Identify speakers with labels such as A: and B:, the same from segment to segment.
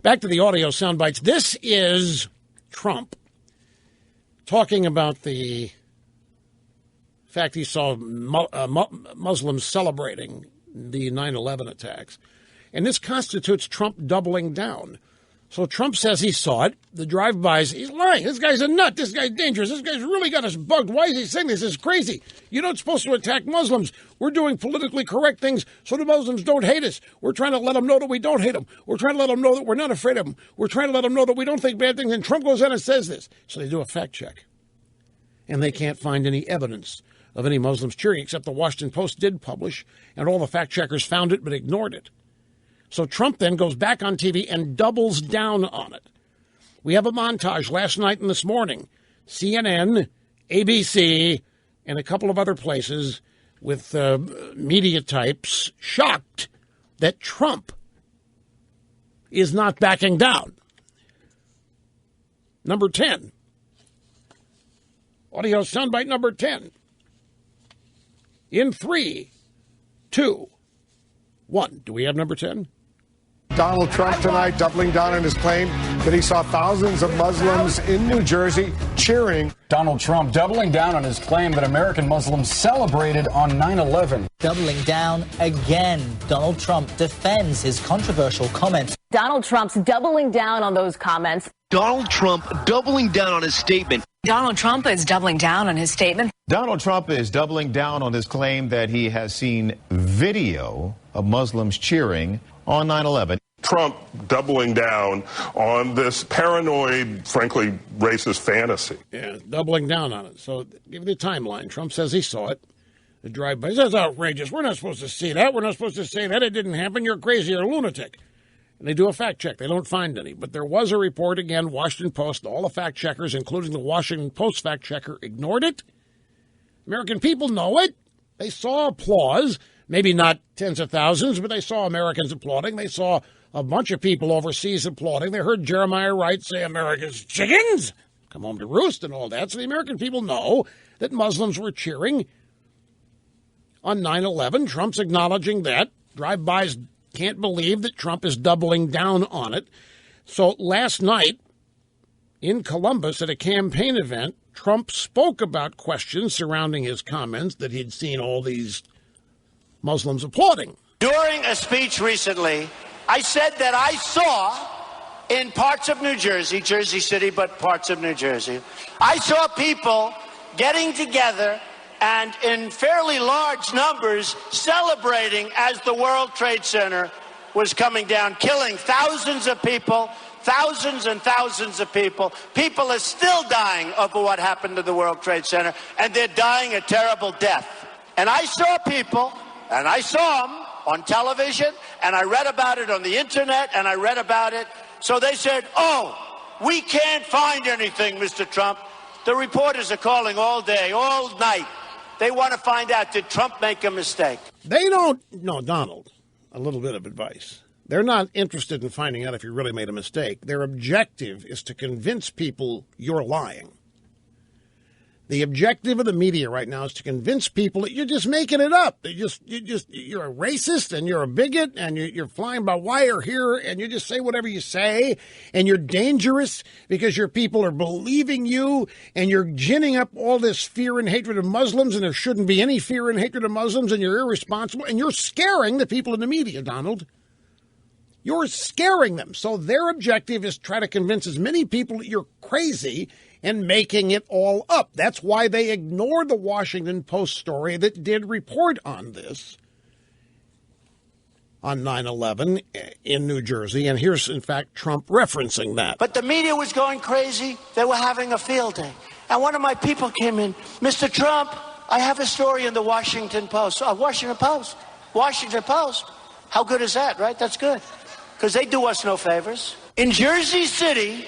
A: Back to the audio sound bites. This is Trump talking about the fact he saw Muslims celebrating the 9/11 attacks. And this constitutes Trump doubling down. So Trump says he saw it. The drive-bys, he's lying. This guy's a nut. This guy's dangerous. This guy's really got us bugged. Why is he saying this? This is crazy. You're not supposed to attack Muslims. We're doing politically correct things so the Muslims don't hate us. We're trying to let them know that we don't hate them. We're trying to let them know that we're not afraid of them. We're trying to let them know that we don't think bad things. And Trump goes in and says this. So they do a fact check. And they can't find any evidence of any Muslims cheering, except the Washington Post did publish, and all the fact checkers found it but ignored it. So Trump then goes back on TV and doubles down on it. We have a montage last night and this morning. CNN, ABC, and a couple of other places with media types shocked that Trump is not backing down. Number 10. Audio soundbite number 10. In 3, 2, 1. Do we have number 10?
B: Donald Trump tonight doubling down on his claim that he saw thousands of Muslims in New Jersey cheering.
C: Donald Trump doubling down on his claim that American Muslims celebrated on 9/11.
D: Doubling down again. Donald Trump defends his controversial comments.
E: Donald Trump's doubling down on those comments.
F: Donald Trump doubling down on his statement.
G: Donald Trump is doubling down on his statement.
H: Donald Trump is doubling down on his claim that he has seen video of Muslims cheering on 9/11.
I: Trump doubling down on this paranoid, frankly, racist fantasy.
A: Yeah, doubling down on it. So give the timeline. Trump says he saw it. The drive-by. That's outrageous. We're not supposed to see that. We're not supposed to say that. It didn't happen. You're crazy. You're a lunatic. And they do a fact check. They don't find any. But there was a report, again, Washington Post. All the fact checkers, including the Washington Post fact checker, ignored it. American people know it. They saw applause. Maybe not tens of thousands, but they saw Americans applauding. They saw a bunch of people overseas applauding. They heard Jeremiah Wright say, America's chickens come home to roost and all that. So the American people know that Muslims were cheering on 9/11. Trump's acknowledging that. Drive-bys can't believe that Trump is doubling down on it. So last night in Columbus at a campaign event, Trump spoke about questions surrounding his comments that he'd seen all these Muslims applauding.
J: During a speech recently, I said that I saw in parts of New Jersey, Jersey City, but parts of New Jersey, I saw people getting together and in fairly large numbers celebrating as the World Trade Center was coming down, killing thousands of people, thousands and thousands of people. People are still dying over what happened to the World Trade Center, and they're dying a terrible death. And I saw people, and I saw them on television, and I read about it on the internet, and I read about it. So they said, oh, we can't find anything, Mr. Trump. The reporters are calling all day, all night. They want to find out, did Trump make a mistake?
A: They don't, no, Donald, a little bit of advice. They're not interested in finding out if you really made a mistake. Their objective is to convince people you're lying. The objective of the media right now is to convince people that you're just making it up. You're a racist and you're a bigot and you're flying by wire here and you just say whatever you say and you're dangerous because your people are believing you and you're ginning up all this fear and hatred of Muslims and there shouldn't be any fear and hatred of Muslims and you're irresponsible and you're scaring the people in the media, Donald. You're scaring them. So their objective is try to convince as many people that you're crazy and making it all up. That's why they ignored the Washington Post story that did report on this on 9/11 in New Jersey. And here's, in fact, Trump referencing that.
J: But the media was going crazy. They were having a field day. And one of my people came in, Mr. Trump, I have a story in the Washington Post. Washington Post. Washington Post. How good is that, right? That's good. Because they do us no favors. In Jersey City,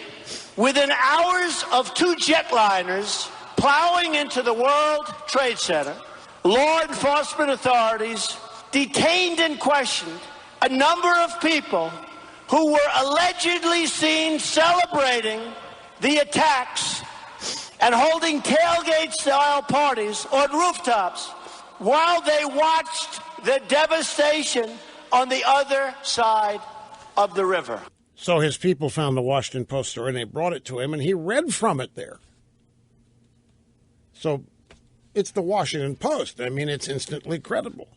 J: within hours of two jetliners plowing into the World Trade Center, law enforcement authorities detained and questioned a number of people who were allegedly seen celebrating the attacks and holding tailgate-style parties on rooftops while they watched the devastation on the other side of the river.
A: So his people found the Washington Post story, and they brought it to him, and he read from it there. So it's the Washington Post. I mean, it's instantly credible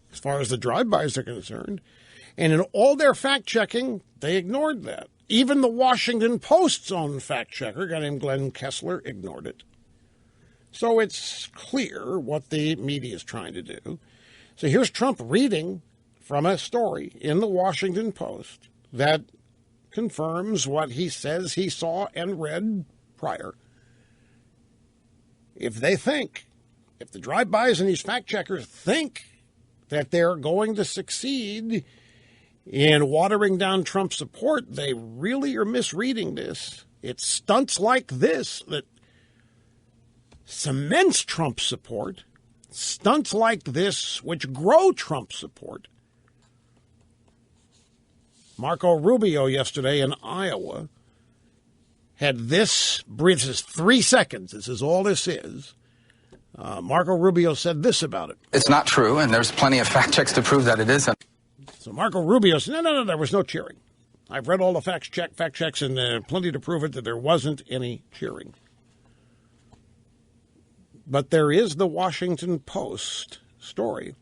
A: as far as the drive-bys are concerned. And in all their fact-checking, they ignored that. Even the Washington Post's own fact-checker, a guy named Glenn Kessler, ignored it. So it's clear what the media is trying to do. So here's Trump reading from a story in the Washington Post that confirms what he says he saw and read prior. If the drive-bys and these fact-checkers think that they're going to succeed in watering down Trump's support, they really are misreading this. It's stunts like this that cements Trump's support, stunts like this which grow Trump's support. Marco Rubio yesterday in Iowa had this, this is 3 seconds, this is all this is. Marco Rubio said this about it.
K: It's not true, and there's plenty of fact checks to prove that it isn't.
A: So Marco Rubio said, no, there was no cheering. I've read all the fact checks, and plenty to prove it that there wasn't any cheering. But there is the Washington Post story